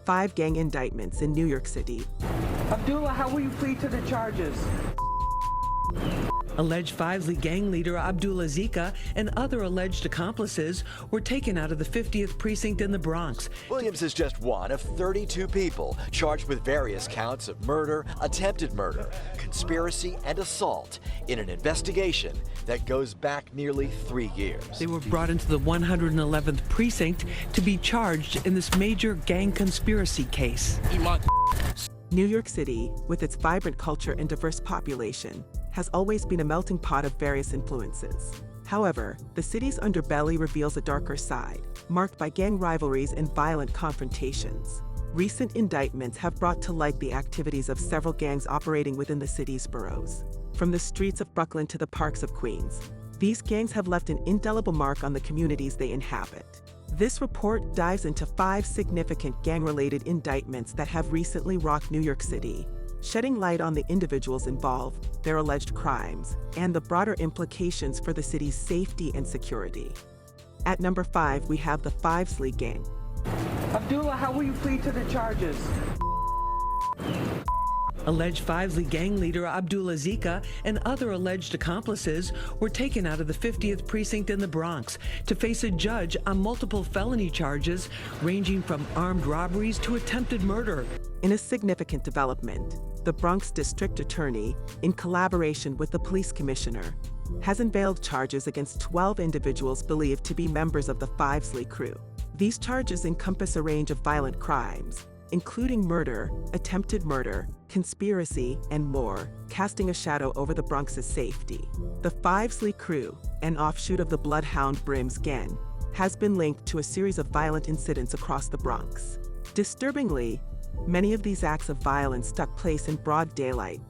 5 gang indictments in New York City. Abdullah, how will you plead to the charges? Alleged Fivesley gang leader Abdullah Zika and other alleged accomplices were taken out of the 50th precinct in the Bronx. Williams is just one of 32 people charged with various counts of murder, attempted murder, conspiracy, and assault in an investigation that goes back nearly 3 years. They were brought into the 111th precinct to be charged in this major gang conspiracy case. New York City, with its vibrant culture and diverse population, has always been a melting pot of various influences. However, the city's underbelly reveals a darker side, marked by gang rivalries and violent confrontations. Recent indictments have brought to light the activities of several gangs operating within the city's boroughs. From the streets of Brooklyn to the parks of Queens, these gangs have left an indelible mark on the communities they inhabit. This report dives into 5 significant gang-related indictments that have recently rocked New York City, shedding light on the individuals involved, their alleged crimes, and the broader implications for the city's safety and security. At number 5, we have the Fivesley Gang. Abdullah, how will you plead to the charges? Alleged Fivesley gang leader Abdullah Zika and other alleged accomplices were taken out of the 50th precinct in the Bronx to face a judge on multiple felony charges ranging from armed robberies to attempted murder. In a significant development, the Bronx District Attorney, in collaboration with the police commissioner, has unveiled charges against 12 individuals believed to be members of the Fivesley crew. These charges encompass a range of violent crimes, including murder, attempted murder, conspiracy, and more, casting a shadow over the Bronx's safety. The Fivesley crew, an offshoot of the Bloodhound Brims gang, has been linked to a series of violent incidents across the Bronx. Disturbingly, many of these acts of violence took place in broad daylight,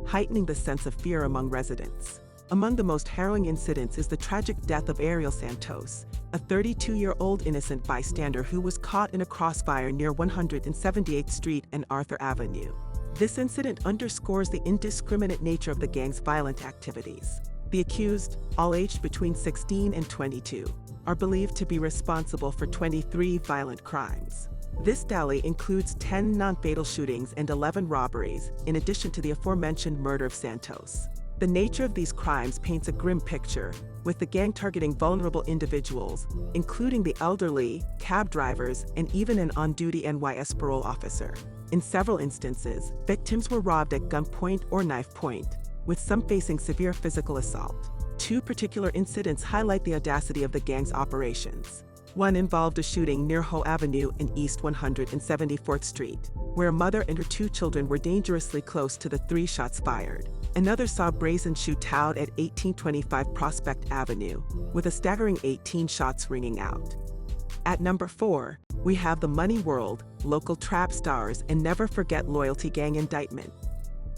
heightening the sense of fear among residents. Among the most harrowing incidents is the tragic death of Ariel Santos, a 32-year-old innocent bystander who was caught in a crossfire near 178th Street and Arthur Avenue. This incident underscores the indiscriminate nature of the gang's violent activities. The accused, all aged between 16 and 22, are believed to be responsible for 23 violent crimes. This tally includes 10 non-fatal shootings and 11 robberies, in addition to the aforementioned murder of Santos. The nature of these crimes paints a grim picture, with the gang targeting vulnerable individuals, including the elderly, cab drivers, and even an on-duty NYS parole officer. In several instances, victims were robbed at gunpoint or knife point, with some facing severe physical assault. 2 particular incidents highlight the audacity of the gang's operations. One involved a shooting near Ho Avenue and East 174th Street, where a mother and her 2 children were dangerously close to the 3 shots fired. Another saw a brazen shootout at 1825 Prospect Avenue, with a staggering 18 shots ringing out. At number 4, we have the Money World, local trap stars, and never forget loyalty gang indictment.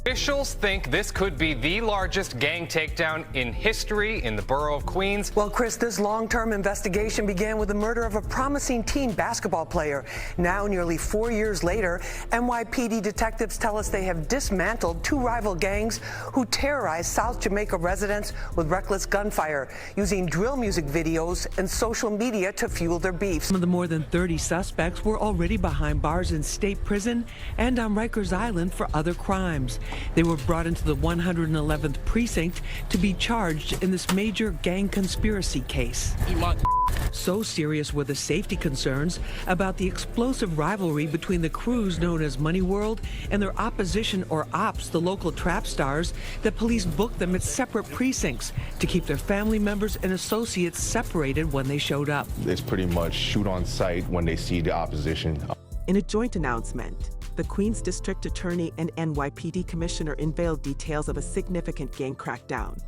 Officials think this could be the largest gang takedown in history in the borough of Queens. Well, Chris, this long-term investigation began with the murder of a promising teen basketball player. Now, nearly 4 years later, NYPD detectives tell us they have dismantled 2 rival gangs who terrorized South Jamaica residents with reckless gunfire, using drill music videos and social media to fuel their beefs. Some of the more than 30 suspects were already behind bars in state prison and on Rikers Island for other crimes. They were brought into the 111th precinct to be charged in this major gang conspiracy case. So serious were the safety concerns about the explosive rivalry between the crews known as Money World and their opposition or ops, the local trap stars, that police booked them at separate precincts to keep their family members and associates separated when they showed up. It's pretty much shoot on sight when they see the opposition. In a joint announcement, the Queens District Attorney and NYPD Commissioner unveiled details of a significant gang crackdown,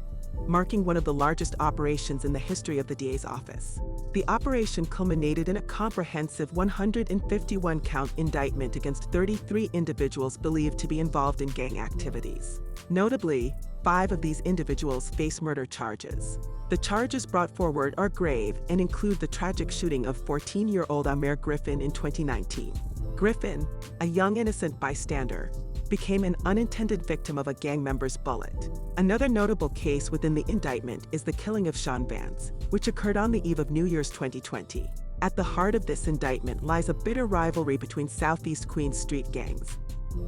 marking one of the largest operations in the history of the DA's office. The operation culminated in a comprehensive 151-count indictment against 33 individuals believed to be involved in gang activities. Notably, 5 of these individuals face murder charges. The charges brought forward are grave and include the tragic shooting of 14-year-old Amir Griffin in 2019. Griffin, a young innocent bystander, became an unintended victim of a gang member's bullet. Another notable case within the indictment is the killing of Sean Vance, which occurred on the eve of New Year's 2020. At the heart of this indictment lies a bitter rivalry between Southeast Queens street gangs.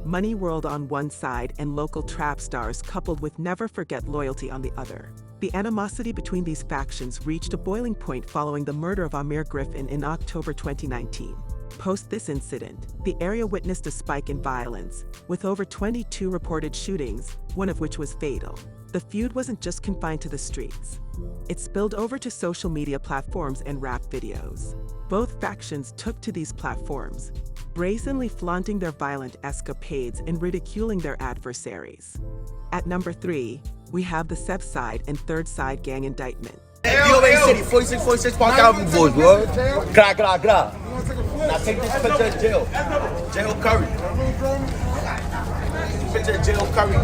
Money World on one side and local trap stars coupled with never forget loyalty on the other. The animosity between these factions reached a boiling point following the murder of Amir Griffin in October 2019. Post this incident, the area witnessed a spike in violence, with over 22 reported shootings, one of which was fatal. The feud wasn't just confined to the streets. It spilled over to social media platforms and rap videos. Both factions took to these platforms, brazenly flaunting their violent escapades and ridiculing their adversaries. At number 3, we have the Sev Side and Third Side Gang indictment. BOA City, 4646 Park Avenue, boys, bro. Gra, gra, gra. Now take this picture of jail. Jail Curry. Picture of jail Curry.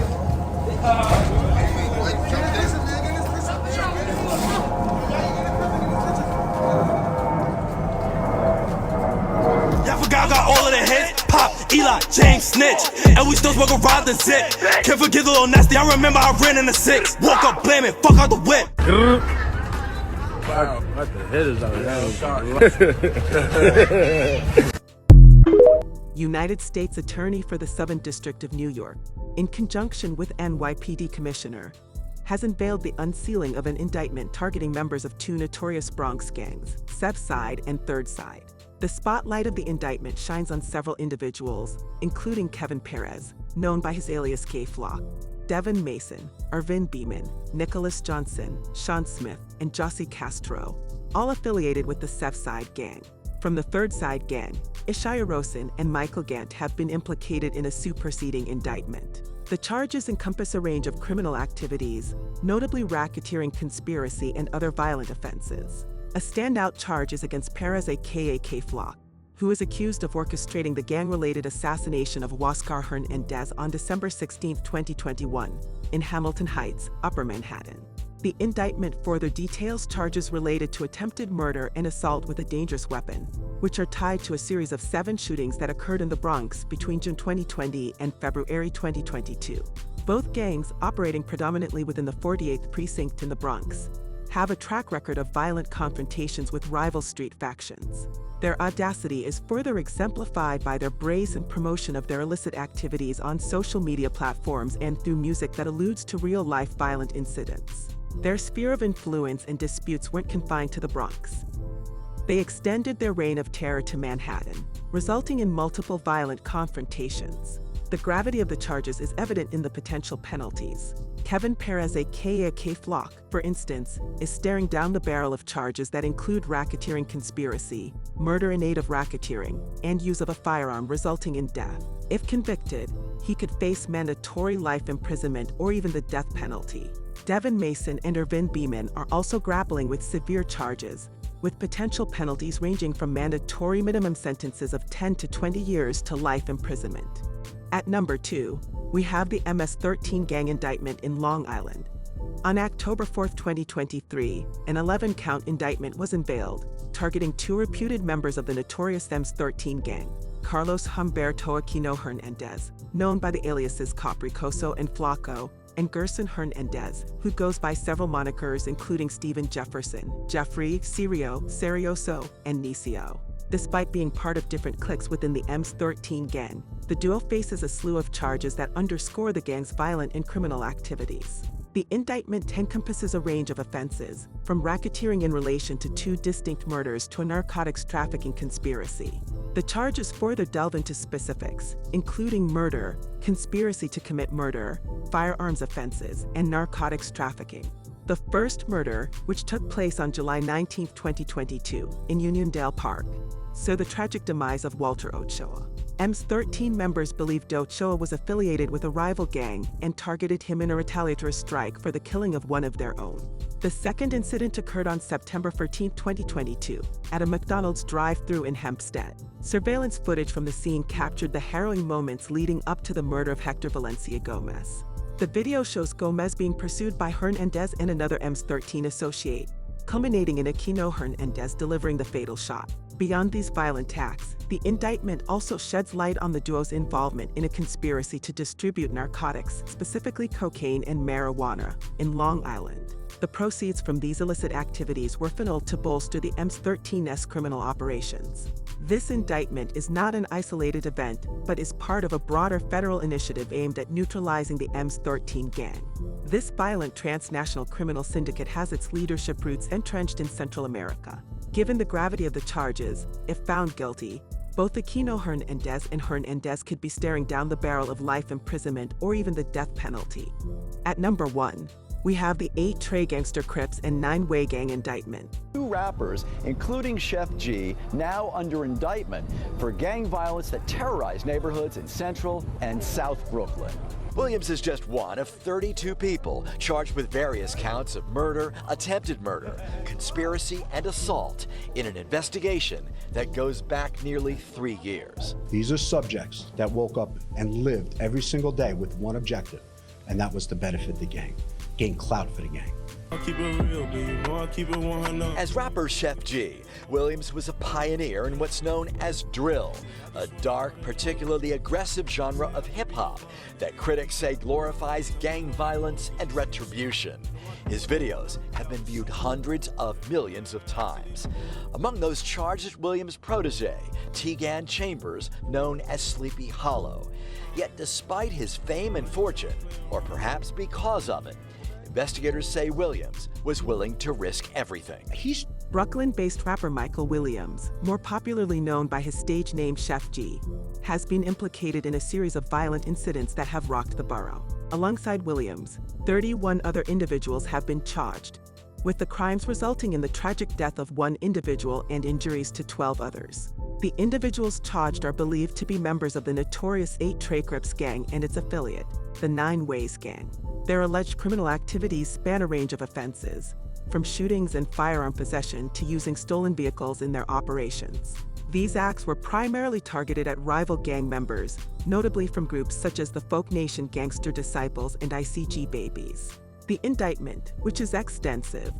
Y'all forgot I got all of the hits. Pop, Eli, James, Snitch. And we still smoke around the zip. Can't forget the little nasty. I remember I ran in the 6. Walk up, blame it, fuck out the whip. Wow, what the hell is that? United States Attorney for the Southern District of New York, in conjunction with NYPD Commissioner, has unveiled the unsealing of an indictment targeting members of 2 notorious Bronx gangs, Sev Side and Third Side. The spotlight of the indictment shines on several individuals, including Kevin Perez, known by his alias K-Flock, Devin Mason, Irvin Beeman, Nicholas Johnson, Sean Smith, and Jossie Castro, all affiliated with the Sev Side Gang. From the Third Side Gang, Ishaya Rosen and Michael Gant have been implicated in a superseding indictment. The charges encompass a range of criminal activities, notably racketeering, conspiracy, and other violent offenses. A standout charge is against Perez aka K-Flock, who is accused of orchestrating the gang-related assassination of Huáscar Hernández on December 16, 2021, in Hamilton Heights, Upper Manhattan. The indictment further details charges related to attempted murder and assault with a dangerous weapon, which are tied to a series of 7 shootings that occurred in the Bronx between June 2020 and February 2022. Both gangs, operating predominantly within the 48th precinct in the Bronx, have a track record of violent confrontations with rival street factions. Their audacity is further exemplified by their brazen promotion of their illicit activities on social media platforms and through music that alludes to real-life violent incidents. Their sphere of influence and disputes weren't confined to the Bronx. They extended their reign of terror to Manhattan, resulting in multiple violent confrontations. The gravity of the charges is evident in the potential penalties. Kevin Perez aka K-Flock, for instance, is staring down the barrel of charges that include racketeering conspiracy, murder in aid of racketeering, and use of a firearm resulting in death. If convicted, he could face mandatory life imprisonment or even the death penalty. Devin Mason and Irvin Beeman are also grappling with severe charges, with potential penalties ranging from mandatory minimum sentences of 10 to 20 years to life imprisonment. At number 2, we have the MS13 Gang indictment in Long Island. On October 4, 2023, an 11-count indictment was unveiled, targeting 2 reputed members of the notorious MS13 Gang, Carlos Humberto Aquino Hernández, known by the aliases Capricoso and Flaco, and Gerson Hernández, who goes by several monikers including Stephen Jefferson, Jeffrey, Sirio, Serioso, and Nicio. Despite being part of different cliques within the MS13 Gang, the duo faces a slew of charges that underscore the gang's violent and criminal activities. The indictment encompasses a range of offenses, from racketeering in relation to 2 distinct murders to a narcotics trafficking conspiracy. The charges further delve into specifics, including murder, conspiracy to commit murder, firearms offenses, and narcotics trafficking. The first murder, which took place on July 19, 2022, in Uniondale Park, saw the tragic demise of Walter Ochoa. MS13 members believed Ochoa was affiliated with a rival gang and targeted him in a retaliatory strike for the killing of one of their own. The second incident occurred on September 14, 2022, at a McDonald's drive-thru in Hempstead. Surveillance footage from the scene captured the harrowing moments leading up to the murder of Hector Valencia Gomez. The video shows Gomez being pursued by Hernández and another MS13 associate, culminating in Aquino Hernández delivering the fatal shot. Beyond these violent acts, the indictment also sheds light on the duo's involvement in a conspiracy to distribute narcotics, specifically cocaine and marijuana, in Long Island. The proceeds from these illicit activities were funneled to bolster the MS13's criminal operations. This indictment is not an isolated event, but is part of a broader federal initiative aimed at neutralizing the MS13 Gang. This violent transnational criminal syndicate has its leadership roots entrenched in Central America. Given the gravity of the charges, if found guilty, both Aquino Hernandez and Hernandez could be staring down the barrel of life imprisonment or even the death penalty. At number 1, we have the 8 Trey Gangster Crips and 9-Way Gang indictment. 2 rappers, including Sheff G, now under indictment for gang violence that terrorized neighborhoods in Central and South Brooklyn. Williams is just one of 32 people charged with various counts of murder, attempted murder, conspiracy, and assault in an investigation that goes back nearly 3 years. These are subjects that woke up and lived every single day with one objective, and that was to benefit the gang, gain clout for the gang. As rapper Sheff G, Williams was a pioneer in what's known as drill, a dark, particularly aggressive genre of hip-hop that critics say glorifies gang violence and retribution. His videos have been viewed hundreds of millions of times. Among those charged is Williams' protege, Tegan Chambers, known as Sleepy Hollow. Yet despite his fame and fortune, or perhaps because of it, investigators say Williams was willing to risk everything. Brooklyn-based rapper Michael Williams, more popularly known by his stage name Sheff G, has been implicated in a series of violent incidents that have rocked the borough. Alongside Williams, 31 other individuals have been charged, with the crimes resulting in the tragic death of 1 individual and injuries to 12 others. The individuals charged are believed to be members of the notorious 8 Trey Crips gang and its affiliate, the 9 Ways Gang. Their alleged criminal activities span a range of offenses, from shootings and firearm possession to using stolen vehicles in their operations. These acts were primarily targeted at rival gang members, notably from groups such as the Folk Nation Gangster Disciples and ICG Babies. The indictment, which is extensive,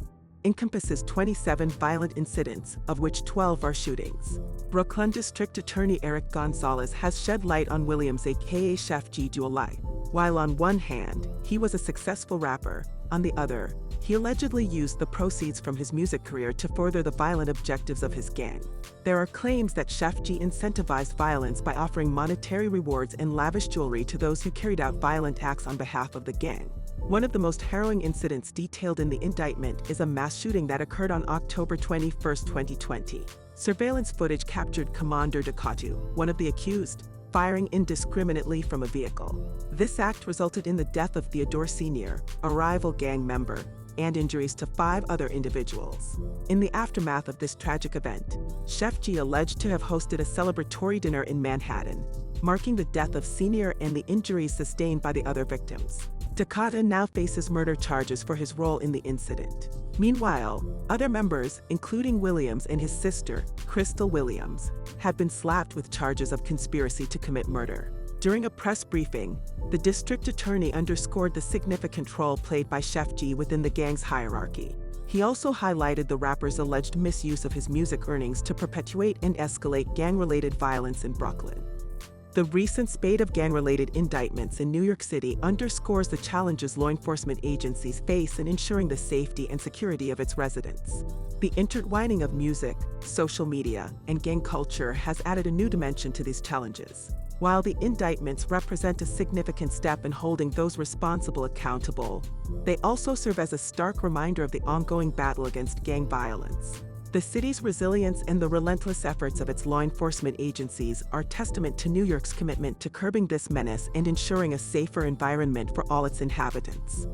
encompasses 27 violent incidents, of which 12 are shootings. Brooklyn District Attorney Eric Gonzalez has shed light on Williams aka Sheff G dual life. While on one hand, he was a successful rapper, on the other, he allegedly used the proceeds from his music career to further the violent objectives of his gang. There are claims that Sheff G incentivized violence by offering monetary rewards and lavish jewelry to those who carried out violent acts on behalf of the gang. One of the most harrowing incidents detailed in the indictment is a mass shooting that occurred on October 21, 2020. Surveillance footage captured Commander Decatu, one of the accused, firing indiscriminately from a vehicle. This act resulted in the death of Theodore Sr., a rival gang member, and injuries to 5 other individuals. In the aftermath of this tragic event, Sheff G alleged to have hosted a celebratory dinner in Manhattan, marking the death of Sr. and the injuries sustained by the other victims. Decatu now faces murder charges for his role in the incident. Meanwhile, other members, including Williams and his sister, Crystal Williams, have been slapped with charges of conspiracy to commit murder. During a press briefing, the district attorney underscored the significant role played by Sheff G within the gang's hierarchy. He also highlighted the rapper's alleged misuse of his music earnings to perpetuate and escalate gang-related violence in Brooklyn. The recent spate of gang-related indictments in New York City underscores the challenges law enforcement agencies face in ensuring the safety and security of its residents. The intertwining of music, social media, and gang culture has added a new dimension to these challenges. While the indictments represent a significant step in holding those responsible accountable, they also serve as a stark reminder of the ongoing battle against gang violence. The city's resilience and the relentless efforts of its law enforcement agencies are testament to New York's commitment to curbing this menace and ensuring a safer environment for all its inhabitants.